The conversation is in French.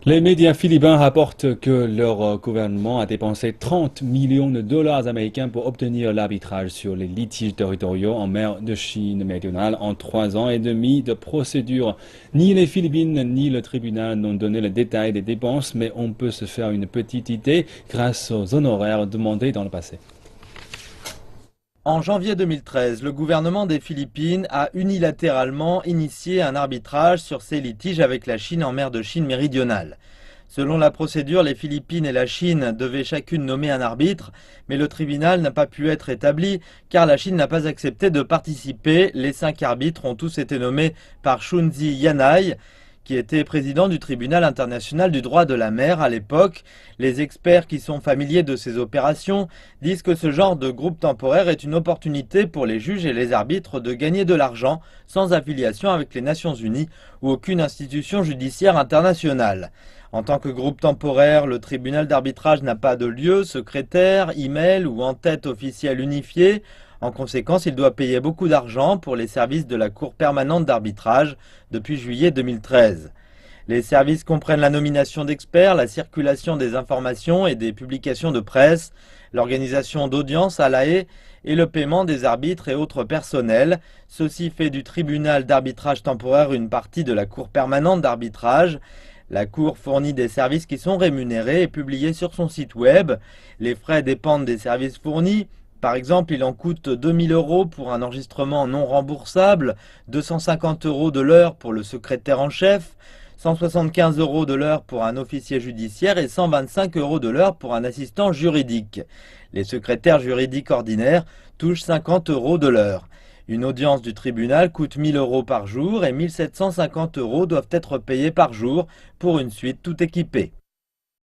Les médias philippins rapportent que leur gouvernement a dépensé 30 millions de dollars américains pour obtenir l'arbitrage sur les litiges territoriaux en mer de Chine méridionale en 3 ans et demi de procédure. Ni les Philippines ni le tribunal n'ont donné le détail des dépenses, mais on peut se faire une petite idée grâce aux honoraires demandés dans le passé. En janvier 2013, le gouvernement des Philippines a unilatéralement initié un arbitrage sur ses litiges avec la Chine en mer de Chine méridionale. Selon la procédure, les Philippines et la Chine devaient chacune nommer un arbitre, mais le tribunal n'a pas pu être établi car la Chine n'a pas accepté de participer. Les 5 arbitres ont tous été nommés par Shunzi Yanai, qui était président du tribunal international du droit de la mer à l'époque. Les experts qui sont familiers de ces opérations disent que ce genre de groupe temporaire est une opportunité pour les juges et les arbitres de gagner de l'argent sans affiliation avec les Nations Unies ou aucune institution judiciaire internationale. En tant que groupe temporaire, le tribunal d'arbitrage n'a pas de lieu, secrétaire, email ou en-tête officielle unifiée. En conséquence, il doit payer beaucoup d'argent pour les services de la Cour permanente d'arbitrage depuis juillet 2013. Les services comprennent la nomination d'experts, la circulation des informations et des publications de presse, l'organisation d'audiences à La Haye et le paiement des arbitres et autres personnels. Ceci fait du tribunal d'arbitrage temporaire une partie de la Cour permanente d'arbitrage. La Cour fournit des services qui sont rémunérés et publiés sur son site web. Les frais dépendent des services fournis. Par exemple, il en coûte 2000 € pour un enregistrement non remboursable, 250 € de l'heure pour le secrétaire en chef, 175 € de l'heure pour un officier judiciaire et 125 € de l'heure pour un assistant juridique. Les secrétaires juridiques ordinaires touchent 50 € de l'heure. Une audience du tribunal coûte 1000 € par jour et 1750 € doivent être payés par jour pour une suite tout équipée.